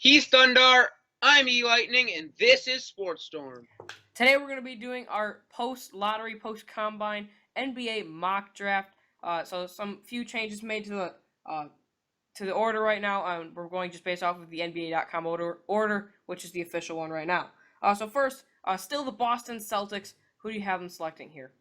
He's Thundar, I'm E-Lightning, and this is Sports Storm. Today we're going to be doing our post-lottery, post-combine NBA mock draft. So some few changes made to the order right now. We're going just based off of the NBA.com order, which is the official one right now. So first, still the Boston Celtics. Who do you have them selecting here?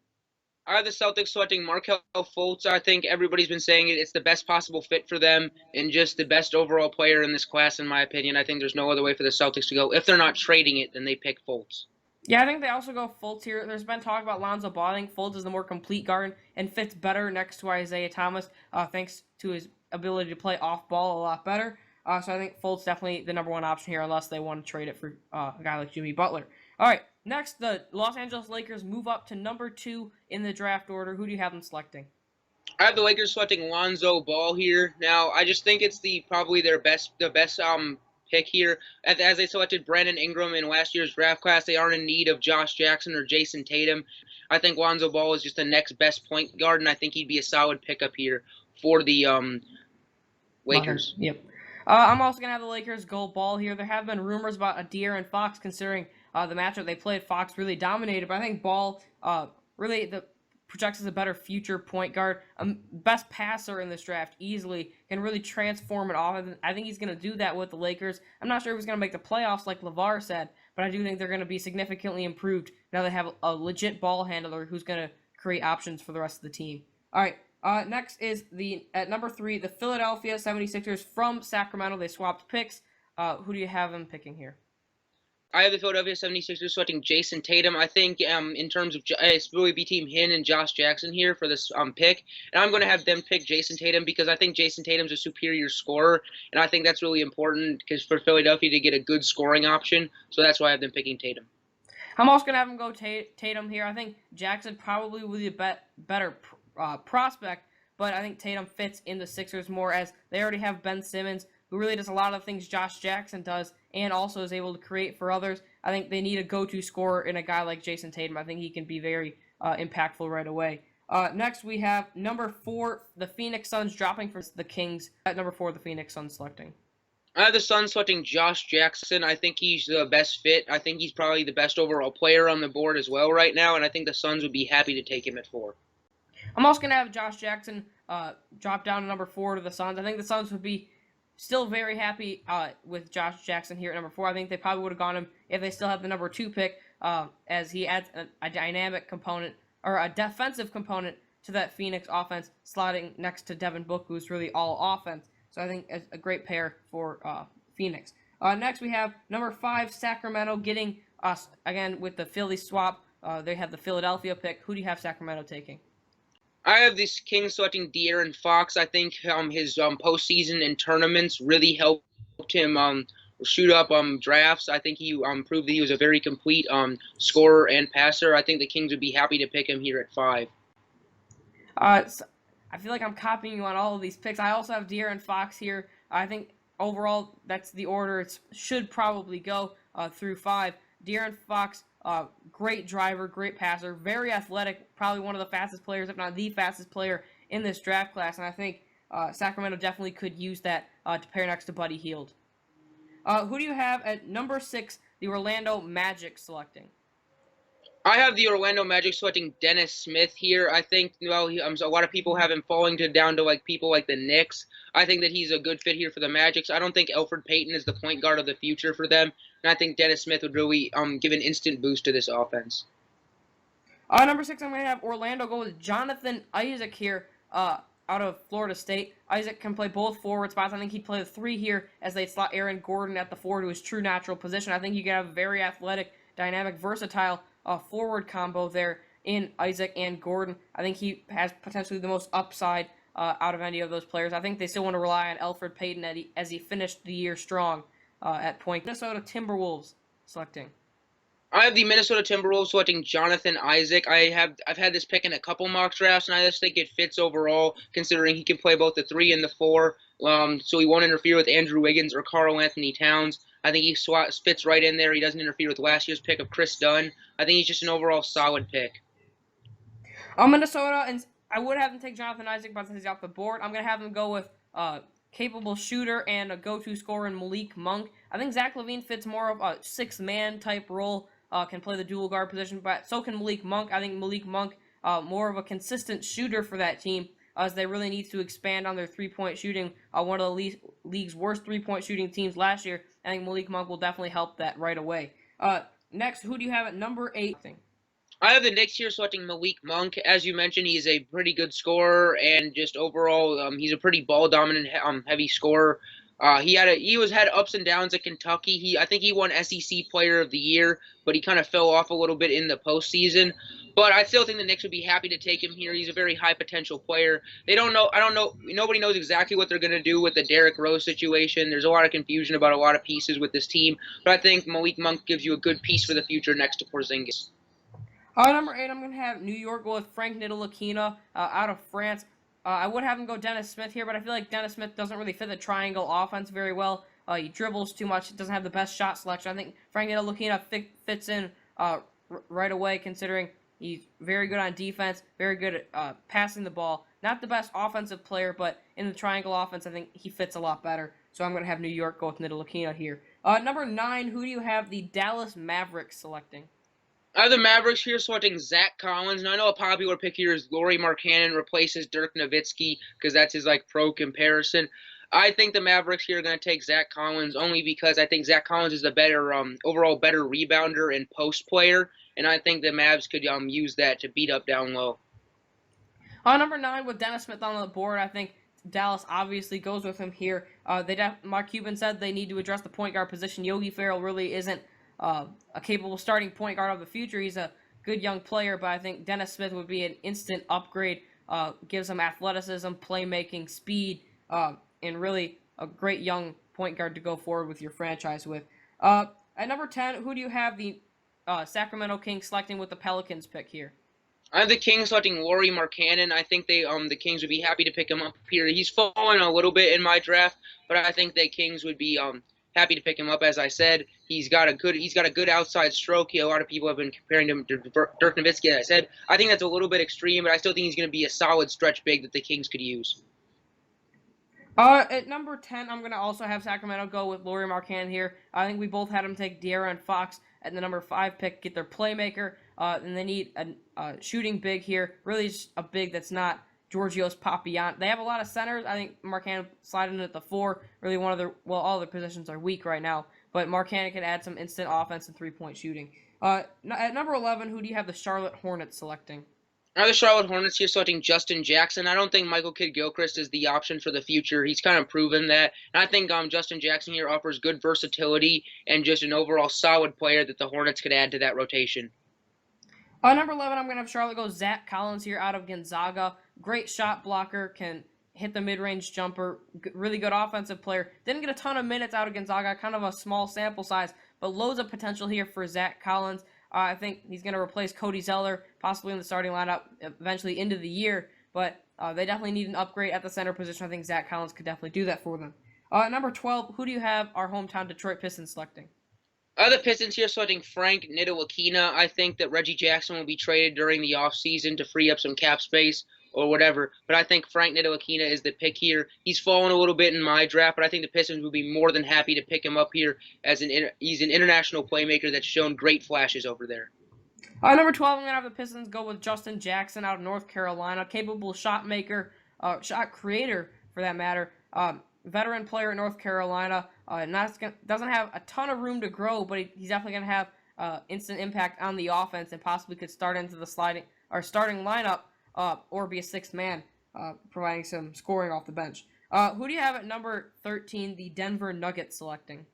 I have the Celtics selecting Markelle Fultz. I think everybody's been saying it. It's the best possible fit for them and just the best overall player in this class, in my opinion. I think there's no other way for the Celtics to go. If they're not trading it, then they pick Fultz. Yeah, I think they also go Fultz here. There's been talk about Lonzo Ball. I think Fultz is the more complete guard and fits better next to Isaiah Thomas, thanks to his ability to play off ball a lot better. So I think Fultz definitely the number one option here, unless they want to trade it for a guy like Jimmy Butler. All right, next the Los Angeles Lakers move up to number 2 in the draft order. Who do you have them selecting? I have the Lakers selecting Lonzo Ball here. Now, I just think it's probably the best pick here. As they selected Brandon Ingram in last year's draft class, they aren't in need of Josh Jackson or Jason Tatum. I think Lonzo Ball is just the next best point guard, and I think he'd be a solid pickup here for the Lakers. Yep. I'm also going to have the Lakers go Ball here. There have been rumors about a De'Aaron Fox, considering the matchup they played. Fox really dominated, but I think Ball really projects as a better future point guard, best passer in this draft easily, can really transform an offense. I think he's going to do that with the Lakers. I'm not sure if he's going to make the playoffs like LeVar said, but I do think they're going to be significantly improved now they have a legit ball handler who's going to create options for the rest of the team. All right. Next is at number 3, the Philadelphia 76ers from Sacramento. They swapped picks. Who do you have them picking here? I have the Philadelphia 76ers selecting Jason Tatum. I think in terms of it's really between him and Josh Jackson here for this pick. And I'm going to have them pick Jason Tatum because I think Jason Tatum's a superior scorer. And I think that's really important because for Philadelphia to get a good scoring option. So that's why I have them picking Tatum. I'm also going to have them go Tatum here. I think Jackson probably will be a better prospect, but I think Tatum fits in the Sixers more as they already have Ben Simmons, who really does a lot of things Josh Jackson does and also is able to create for others. I think they need a go-to scorer in a guy like Jason Tatum. I think he can be very impactful right away. Next, we have number 4, the Phoenix Suns dropping for the Kings. At number 4, the Phoenix Suns selecting. I have the Suns selecting Josh Jackson. I think he's the best fit. I think he's probably the best overall player on the board as well right now, and I think the Suns would be happy to take him at 4. I'm also going to have Josh Jackson drop down to number 4 to the Suns. I think the Suns would be still very happy with Josh Jackson here at number 4. I think they probably would have gone him if they still have the number 2 pick, as he adds a dynamic component or a defensive component to that Phoenix offense, slotting next to Devin Booker, who's really all offense. So I think it's a great pair for Phoenix. Next, we have number 5, Sacramento, getting us again with the Philly swap. They have the Philadelphia pick. Who do you have Sacramento taking? I have this Kings selecting De'Aaron Fox. I think his postseason and tournaments really helped him shoot up drafts. I think he proved that he was a very complete scorer and passer. I think the Kings would be happy to pick him here at 5. I feel like I'm copying you on all of these picks. I also have De'Aaron Fox here. I think overall that's the order it should probably go through 5. De'Aaron Fox, great driver, great passer, very athletic, probably one of the fastest players, if not the fastest player in this draft class. And I think Sacramento definitely could use that to pair next to Buddy Hield. Who do you have at number 6, the Orlando Magic selecting? I have the Orlando Magic selecting Dennis Smith here. I think a lot of people have him falling down to like people like the Knicks. I think that he's a good fit here for the Magic. I don't think Elfrid Payton is the point guard of the future for them, and I think Dennis Smith would really give an instant boost to this offense. Number 6, I'm going to have Orlando go with Jonathan Isaac here out of Florida State. Isaac can play both forward spots. I think he'd play the 3 here as they slot Aaron Gordon at the 4 to his true natural position. I think you can have a very athletic, dynamic, versatile forward combo there in Isaac and Gordon. I think he has potentially the most upside out of any of those players. I think they still want to rely on Elfrid Payton as he finished the year strong at point. Minnesota Timberwolves selecting. I have the Minnesota Timberwolves selecting Jonathan Isaac. I've had this pick in a couple mock drafts, and I just think it fits overall, considering he can play both the 3 and the 4. So he won't interfere with Andrew Wiggins or Karl Anthony Towns. I think he fits right in there. He doesn't interfere with last year's pick of Chris Dunn. I think he's just an overall solid pick. Minnesota, and I would have them take Jonathan Isaac, but since he's off the board, I'm going to have them go with capable shooter and a go-to scorer in Malik Monk. I think Zach LaVine fits more of a six-man type role, can play the dual guard position, but so can Malik Monk. I think Malik Monk, more of a consistent shooter for that team, as they really need to expand on their three-point shooting. One of the league's worst three-point shooting teams last year. I think Malik Monk will definitely help that right away. Next, who do you have at number 8? I have the Knicks here selecting Malik Monk. As you mentioned, he's a pretty good scorer, and just overall, he's a pretty ball dominant, heavy scorer. He had ups and downs at Kentucky. I think he won SEC Player of the Year, but he kind of fell off a little bit in the postseason. But I still think the Knicks would be happy to take him here. He's a very high potential player. They don't know. I don't know. Nobody knows exactly what they're going to do with the Derrick Rose situation. There's a lot of confusion about a lot of pieces with this team. But I think Malik Monk gives you a good piece for the future next to Porzingis. Number 8, I'm going to have New York go with Frank Ntilikina out of France. I would have him go Dennis Smith here, but I feel like Dennis Smith doesn't really fit the triangle offense very well. He dribbles too much, doesn't have the best shot selection. I think Frank Ntilikina fits in right away, considering he's very good on defense, very good at passing the ball. Not the best offensive player, but in the triangle offense, I think he fits a lot better. So I'm going to have New York go with Ntilikina here. Number 9, who do you have the Dallas Mavericks selecting? I have the Mavericks here selecting Zach Collins. Now, I know a popular pick here is Lauri Markkanen replaces Dirk Nowitzki because that's his pro comparison. I think the Mavericks here are going to take Zach Collins only because I think Zach Collins is a better overall better rebounder and post player, and I think the Mavs could use that to beat up down low. Number 9 with Dennis Smith on the board, I think Dallas obviously goes with him here. Mark Cuban said they need to address the point guard position. Yogi Ferrell really isn't a capable starting point guard of the future. He's a good young player, but I think Dennis Smith would be an instant upgrade. Gives him athleticism, playmaking, speed, and really a great young point guard to go forward with your franchise with. At number 10, who do you have the Sacramento Kings selecting with the Pelicans pick here? I have the Kings selecting Lauri Markkanen. I think the Kings would be happy to pick him up here. He's fallen a little bit in my draft, but I think the Kings would be happy to pick him up. As I said, he's got a good outside stroke. A lot of people have been comparing him to Dirk Nowitzki. As I said, I think that's a little bit extreme, but I still think he's going to be a solid stretch big that the Kings could use. At number 10, I'm going to also have Sacramento go with Lauri Markkanen here. I think we both had him take De'Aaron Fox at the number 5 pick, get their playmaker, and they need a shooting big here. Really just a big that's not Georgios Papagiannis. They have a lot of centers. I think Markkanen sliding in at the 4. Really all their positions are weak right now. But Markkanen can add some instant offense and three-point shooting. At number 11, who do you have the Charlotte Hornets selecting? I have the Charlotte Hornets here selecting Justin Jackson. I don't think Michael Kidd-Gilchrist is the option for the future. He's kind of proven that. And I think Justin Jackson here offers good versatility and just an overall solid player that the Hornets could add to that rotation. Number 11, I'm going to have Charlotte go Zach Collins here out of Gonzaga. Great shot blocker, can hit the mid-range jumper, really good offensive player. Didn't get a ton of minutes out of Gonzaga, kind of a small sample size, but loads of potential here for Zach Collins. I think he's going to replace Cody Zeller, possibly in the starting lineup eventually into the year, but they definitely need an upgrade at the center position. I think Zach Collins could definitely do that for them. Number 12, who do you have our hometown Detroit Pistons selecting? The Pistons here selecting Frank Ntilikina. I think that Reggie Jackson will be traded during the offseason to free up some cap space or whatever, but I think Frank Ntilikina is the pick here. He's fallen a little bit in my draft, but I think the Pistons would be more than happy to pick him up here as he's an international playmaker that's shown great flashes over there. Number 12, I'm going to have the Pistons go with Justin Jackson out of North Carolina, capable shot maker, shot creator for that matter, veteran player in North Carolina. Doesn't have a ton of room to grow, but he's definitely going to have instant impact on the offense and possibly could start into the starting lineup or be a sixth man, providing some scoring off the bench. Who do you have at number 13, the Denver Nuggets selecting?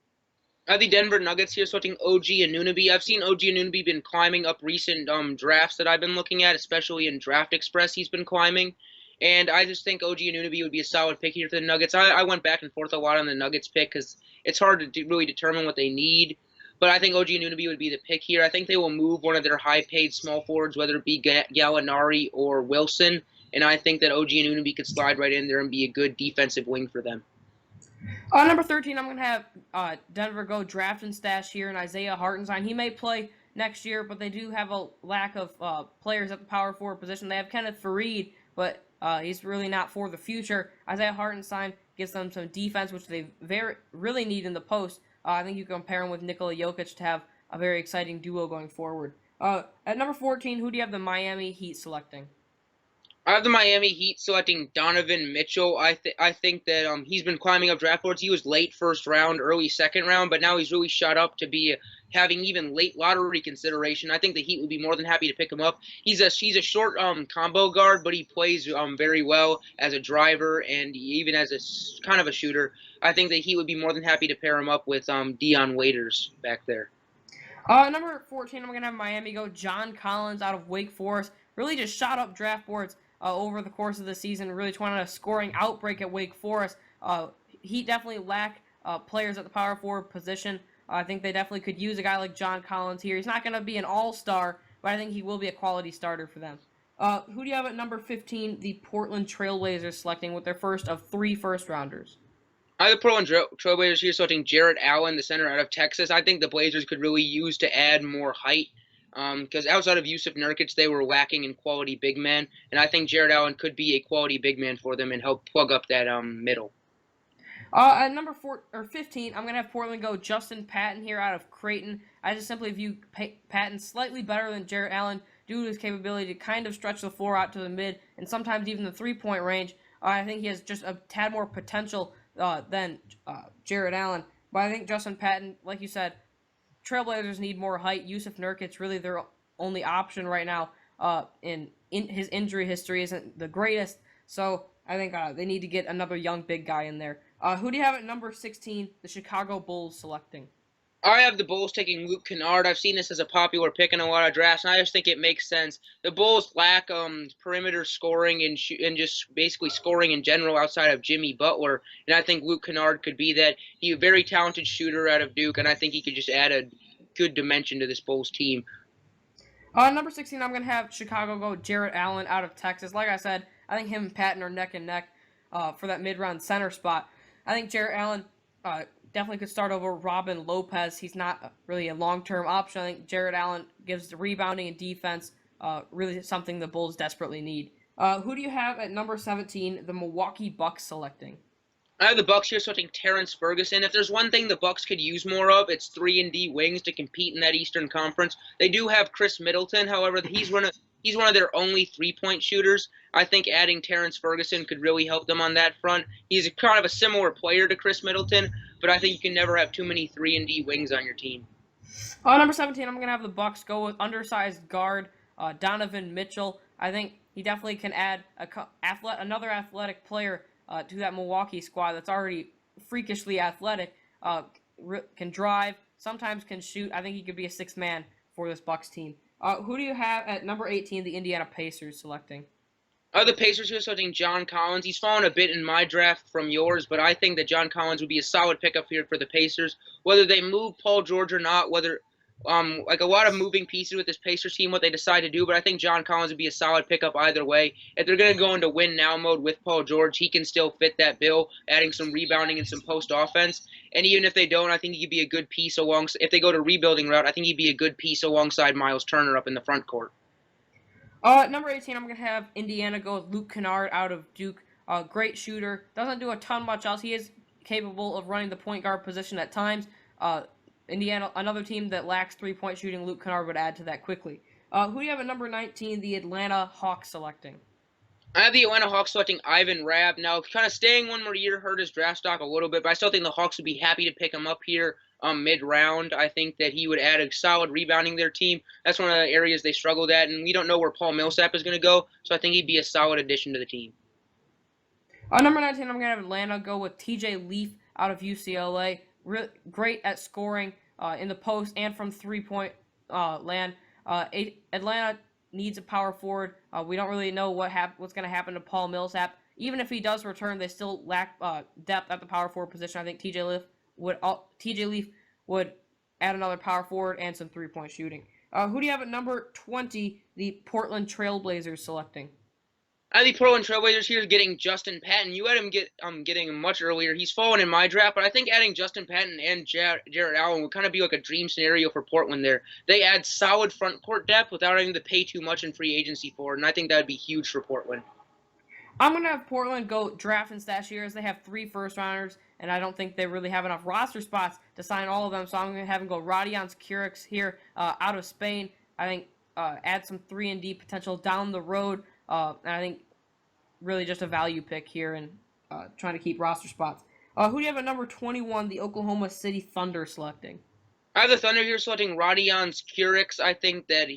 I have the Denver Nuggets here selecting OG Anunoby. I've seen OG Anunoby been climbing up recent drafts that I've been looking at, especially in Draft Express he's been climbing. And I just think OG Anunoby would be a solid pick here for the Nuggets. I went back and forth a lot on the Nuggets pick because it's hard to really determine what they need. But I think OG Anunoby would be the pick here. I think they will move one of their high-paid small forwards, whether it be Gallinari or Wilson. And I think that OG Anunoby could slide right in there and be a good defensive wing for them. Number 13, I'm going to have Denver go draft and stash here in Isaiah Hartenstein. He may play next year, but they do have a lack of players at the power forward position. They have Kenneth Faried, but he's really not for the future. Isaiah Hartenstein gives them some defense, which they really need in the post. I think you compare him with Nikola Jokic to have a very exciting duo going forward. At number 14, who do you have the Miami Heat selecting? I have the Miami Heat selecting Donovan Mitchell. I think that he's been climbing up draft boards. He was late first round, early second round, but now he's really shot up to be having even late lottery consideration. I think the Heat would be more than happy to pick him up. He's a short combo guard, but he plays very well as a driver and even as a kind of a shooter. I think the Heat would be more than happy to pair him up with Dion Waiters back there. Number 14, I'm going to have Miami go John Collins out of Wake Forest. Really just shot up draft boards over the course of the season. Really trying a scoring outbreak at Wake Forest. He definitely lack players at the power forward position. I think they definitely could use a guy like John Collins here. He's not going to be an all-star, but I think he will be a quality starter for them. Who do you have at number 15? The Portland Trailblazers selecting with their first of 3 first-rounders. I have the Portland Trailblazers here selecting Jarrett Allen, the center out of Texas. I think the Blazers could really use to add more height because outside of Yusuf Nurkic, they were lacking in quality big men, and I think Jarrett Allen could be a quality big man for them and help plug up that middle. At number 15, I'm going to have Portland go Justin Patton here out of Creighton. I just simply view Patton slightly better than Jarrett Allen due to his capability to kind of stretch the floor out to the mid and sometimes even the three-point range. I think he has just a tad more potential than Jarrett Allen. But I think Justin Patton, like you said, Trailblazers need more height. Yusuf Nurkic really their only option right now. In his injury history isn't the greatest, so I think they need to get another young big guy in there. Who do you have at number 16? The Chicago Bulls selecting. I have the Bulls taking Luke Kennard. I've seen this as a popular pick in a lot of drafts, and I just think it makes sense. The Bulls lack perimeter scoring and just basically scoring in general outside of Jimmy Butler, and I think Luke Kennard could be that. He's a very talented shooter out of Duke, and I think he could just add a good dimension to this Bulls team. Number 16, I'm going to have Chicago go Jarrett Allen out of Texas. Like I said, I think him and Patton are neck and neck for that mid-round center spot. I think Jarrett Allen definitely could start over Robin Lopez. He's not really a long-term option. I think Jarrett Allen gives the rebounding and defense really something the Bulls desperately need. Who do you have at number 17, the Milwaukee Bucks selecting? I have the Bucks here selecting Terrence Ferguson. If there's one thing the Bucks could use more of, it's 3-and-D wings to compete in that Eastern Conference. They do have Chris Middleton, however, he's one of their only three-point shooters. I think adding Terrence Ferguson could really help them on that front. He's kind of a similar player to Chris Middleton, but I think you can never have too many 3-and-D wings on your team. Number 17, I'm going to have the Bucks go with undersized guard Donovan Mitchell. I think he definitely can add another athletic player to that Milwaukee squad that's already freakishly athletic, can drive, sometimes can shoot. I think he could be a sixth man for this Bucks team. Who do you have at number 18, the Indiana Pacers selecting? The Pacers here selecting John Collins. He's fallen a bit in my draft from yours, but I think that John Collins would be a solid pickup here for the Pacers. Whether they move Paul George or not, whether like a lot of moving pieces with this Pacers team, what they decide to do, but I think John Collins would be a solid pickup either way. If they're going to go into win now mode with Paul George, he can still fit that bill, adding some rebounding and some post offense. And even if they don't, I think he could be a good piece if they go to rebuilding route, I think he'd be a good piece alongside Miles Turner up in the front court. Number 18, I'm going to have Indiana go with Luke Kennard out of Duke. Great shooter. Doesn't do a ton much else. He is capable of running the point guard position at times. Indiana, another team that lacks three-point shooting, Luke Kennard would add to that quickly. Who do you have at number 19, the Atlanta Hawks selecting? I have the Atlanta Hawks selecting Ivan Rabb. Now, kind of staying one more year hurt his draft stock a little bit, but I still think the Hawks would be happy to pick him up here mid-round. I think that he would add a solid rebounding to their team. That's one of the areas they struggled at, and we don't know where Paul Millsap is going to go, so I think he'd be a solid addition to the team. Number 19, I'm going to have Atlanta go with TJ Leaf out of UCLA. Great at scoring in the post and from three-point land. Atlanta needs a power forward. We don't really know what's going to happen to Paul Millsap. Even if he does return, they still lack depth at the power forward position. I think TJ Leaf would add another power forward and some three-point shooting. Who do you have at number 20, the Portland Trailblazers selecting? I have the Portland Trailblazers here getting Justin Patton. You had him getting him much earlier. He's fallen in my draft, but I think adding Justin Patton and Jarrett Allen would kind of be like a dream scenario for Portland there. They add solid front court depth without having to pay too much in free agency for it, and I think that would be huge for Portland. I'm going to have Portland go draft and stash here as they have 3 first-rounders, and I don't think they really have enough roster spots to sign all of them, so I'm going to have them go Radions Curix here out of Spain. I think add some 3-and-D potential down the road, and I think really just a value pick here and trying to keep roster spots. Who do you have at number 21, the Oklahoma City Thunder selecting? I have the Thunder here selecting Radions Curix. I think that,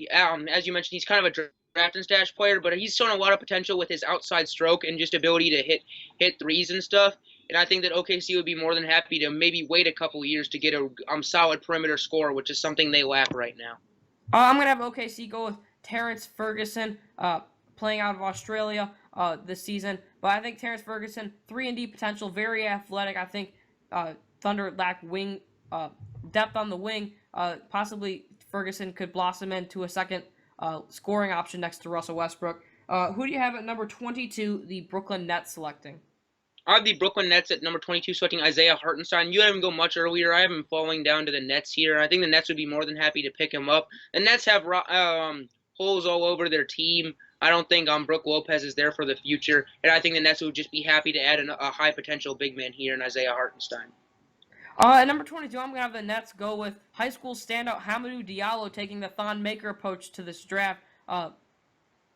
as you mentioned, he's kind of a draft and stash player, but he's shown a lot of potential with his outside stroke and just ability to hit threes and stuff. And I think that OKC would be more than happy to maybe wait a couple years to get a solid perimeter scorer, which is something they lack right now. I'm going to have OKC go with Terrence Ferguson, playing out of Australia this season. But I think Terrence Ferguson, 3-and-D potential, very athletic. I think Thunder lack wing depth on the wing. Possibly Ferguson could blossom into a second scoring option next to Russell Westbrook. Who do you have at number 22, the Brooklyn Nets selecting? I have the Brooklyn Nets at number 22 selecting Isaiah Hartenstein. You had him go much earlier. I have him falling down to the Nets here. I think the Nets would be more than happy to pick him up. The Nets have holes all over their team. I don't think Brook Lopez is there for the future, and I think the Nets would just be happy to add a high-potential big man here in Isaiah Hartenstein. At number 22, I'm going to have the Nets go with high school standout Hamidou Diallo taking the Thon Maker approach to this draft. Out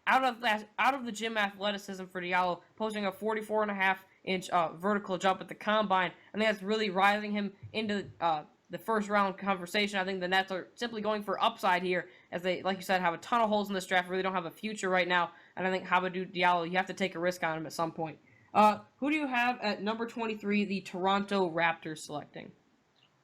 of the gym athleticism for Diallo, posting a 44.5-inch vertical jump at the combine. I think that's really rising him into the first round conversation. I think the Nets are simply going for upside here, as they, like you said, have a ton of holes in this draft, really don't have a future right now. And I think Hamidou Diallo, you have to take a risk on him at some point. Who do you have at number 23, the Toronto Raptors selecting?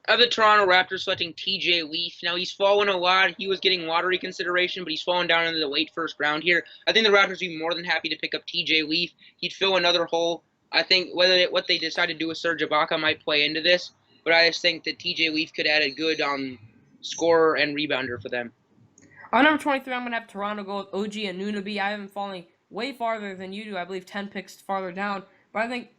I have the Toronto Raptors selecting TJ Leaf. Now, he's fallen a lot. He was getting lottery consideration, but he's fallen down into the late first round here. I think the Raptors would be more than happy to pick up TJ Leaf. He'd fill another hole. I think what they decide to do with Serge Ibaka might play into this, but I just think that TJ Leaf could add a good scorer and rebounder for them. On number 23, I'm going to have Toronto go with OG Anunoby. I have him falling way farther than you do. I believe 10 picks farther down. But I think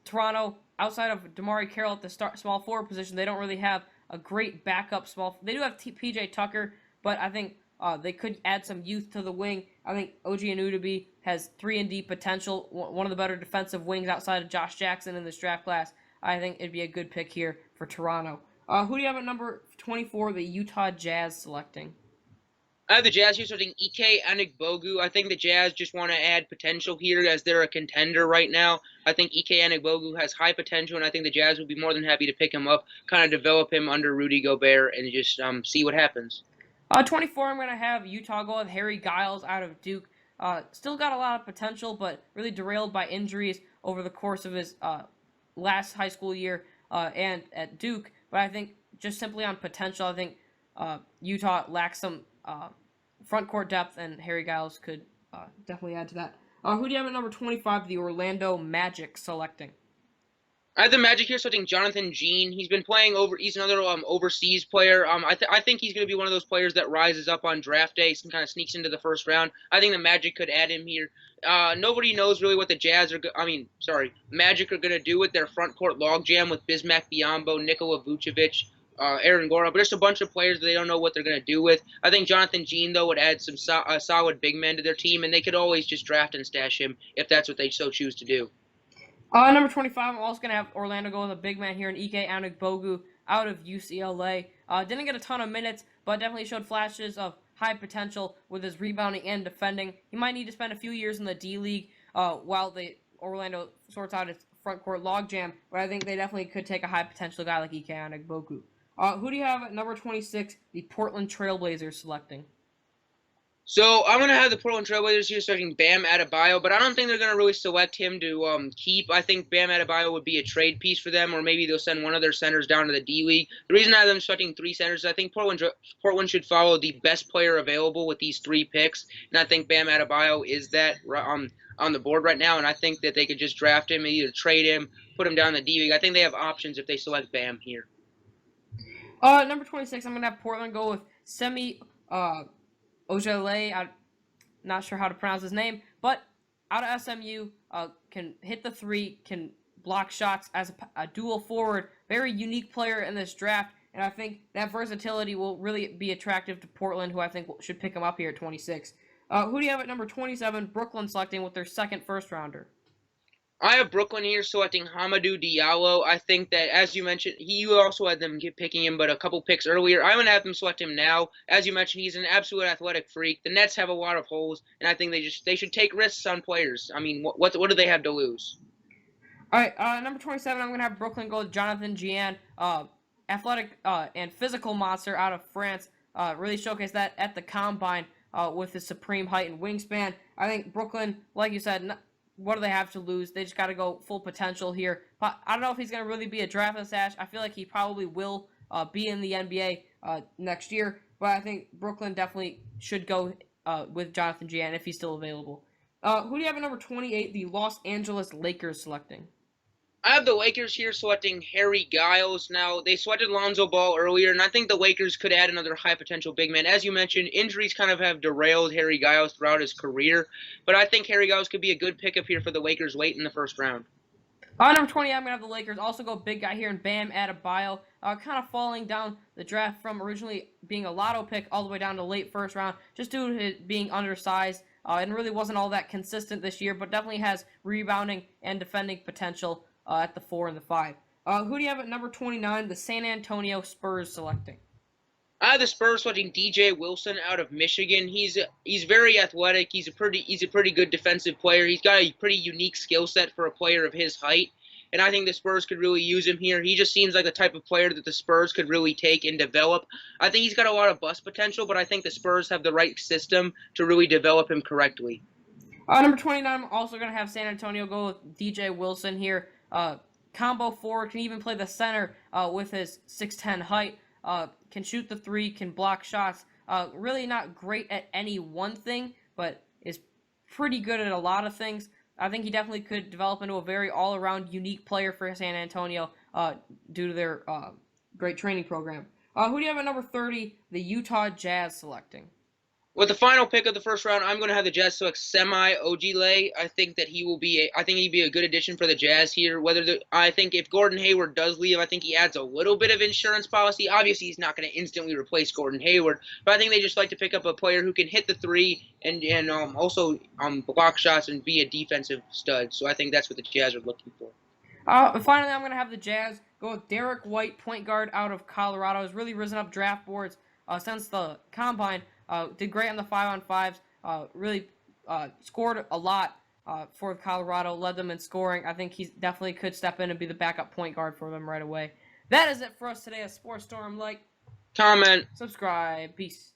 Toronto, outside of DeMarre Carroll at the small forward position, they don't really have a great backup small. They do have PJ Tucker, but I think they could add some youth to the wing. I think OG Anunoby has 3-and-D potential, one of the better defensive wings outside of Josh Jackson in this draft class. I think it'd be a good pick here for Toronto. Who do you have at number 24, the Utah Jazz selecting? I have the Jazz here selecting Ike Anigbogu. I think the Jazz just want to add potential here as they're a contender right now. I think Ike Anigbogu has high potential, and I think the Jazz would be more than happy to pick him up, kind of develop him under Rudy Gobert, and just see what happens. 24, I'm going to have Utah go with Harry Giles out of Duke. Still got a lot of potential, but really derailed by injuries over the course of his last high school year and at Duke. But I think just simply on potential, I think Utah lacks some front court depth, and Harry Giles could definitely add to that. Who do you have at number 25, the Orlando Magic selecting? I have the Magic here selecting Jonathan Jean. He's been playing he's another overseas player. I think he's going to be one of those players that rises up on draft day and kind of sneaks into the first round. I think the Magic could add him here. Nobody knows really what the Magic are going to do with their front court logjam with Bismack Biyombo, Nikola Vucevic, Aaron Gordon, but there's a bunch of players that they don't know what they're going to do with. I think Jonathan Jean, though, would add some solid big men to their team, and they could always just draft and stash him if that's what they so choose to do. Number 25, I'm also going to have Orlando go with a big man here in Ike Anigbogu out of UCLA. Didn't get a ton of minutes, but definitely showed flashes of high potential with his rebounding and defending. He might need to spend a few years in the D-League while Orlando sorts out its front court logjam, but I think they definitely could take a high potential guy like Ike Anigbogu. Who do you have at number 26, the Portland Trailblazers selecting? So I'm going to have the Portland Trailblazers here selecting Bam Adebayo, but I don't think they're going to really select him to keep. I think Bam Adebayo would be a trade piece for them, or maybe they'll send one of their centers down to the D-League. The reason I have them selecting 3 centers is I think Portland should follow the best player available with these 3 picks, and I think Bam Adebayo is that on the board right now, and I think that they could just draft him, either trade him, put him down in the D-League. I think they have options if they select Bam here. Number 26, I'm going to have Portland go with Semi Ojeleye. I'm not sure how to pronounce his name, but out of SMU, can hit the 3, can block shots as a dual forward. Very unique player in this draft, and I think that versatility will really be attractive to Portland, who I think should pick him up here at 26. Who do you have at number 27? Brooklyn selecting with their second first rounder. I have Brooklyn here selecting Hamidou Diallo. I think that, as you mentioned, you also had them picking him, but a couple picks earlier. I'm going to have them select him now. As you mentioned, he's an absolute athletic freak. The Nets have a lot of holes, and I think they should take risks on players. I mean, what do they have to lose? All right, number 27, I'm going to have Brooklyn go with Jonathan Gian, athletic and physical monster out of France. Really showcased that at the Combine with his supreme height and wingspan. I think Brooklyn, like you said, what do they have to lose? They just got to go full potential here. But I don't know if he's going to really be a draft stash. I feel like he probably will be in the NBA next year. But I think Brooklyn definitely should go with Jonathan Gian if he's still available. Who do you have at number 28? The Los Angeles Lakers selecting. I have the Lakers here selecting Harry Giles. Now, they selected Lonzo Ball earlier, and I think the Lakers could add another high-potential big man. As you mentioned, injuries kind of have derailed Harry Giles throughout his career, but I think Harry Giles could be a good pickup here for the Lakers late in the first round. Number 20, I'm going to have the Lakers also go big guy here in Bam Adebayo. Kind of falling down the draft from originally being a lotto pick all the way down to late first round, just due to it being undersized. And really wasn't all that consistent this year, but definitely has rebounding and defending potential at the 4 and the 5. Who do you have at number 29? The San Antonio Spurs selecting. I have the Spurs selecting DJ Wilson out of Michigan. He's very athletic. He's a pretty good defensive player. He's got a pretty unique skill set for a player of his height, and I think the Spurs could really use him here. He just seems like the type of player that the Spurs could really take and develop. I think he's got a lot of bust potential, but I think the Spurs have the right system to really develop him correctly. Number 29, I'm also going to have San Antonio go with DJ Wilson here. Combo forward, can even play the center with his 6'10 height. Can shoot the three, can block shots. Really not great at any one thing, but is pretty good at a lot of things. I think he definitely could develop into a very all-around unique player for San Antonio due to their great training program. Who do you have at number 30? The Utah Jazz selecting. With the final pick of the first round, I'm going to have the Jazz select Semi Ojeleye. I think that he'd be a good addition for the Jazz here. I think if Gordon Hayward does leave, I think he adds a little bit of insurance policy. Obviously, he's not going to instantly replace Gordon Hayward, but I think they just like to pick up a player who can hit the three and also block shots and be a defensive stud. So I think that's what the Jazz are looking for. Finally, I'm going to have the Jazz go with Derek White, point guard out of Colorado. Has really risen up draft boards since the Combine. Did great on the 5-on-5s. Really scored a lot for Colorado. Led them in scoring. I think he definitely could step in and be the backup point guard for them right away. That is it for us today at Sports Storm. Like, comment, subscribe. Peace.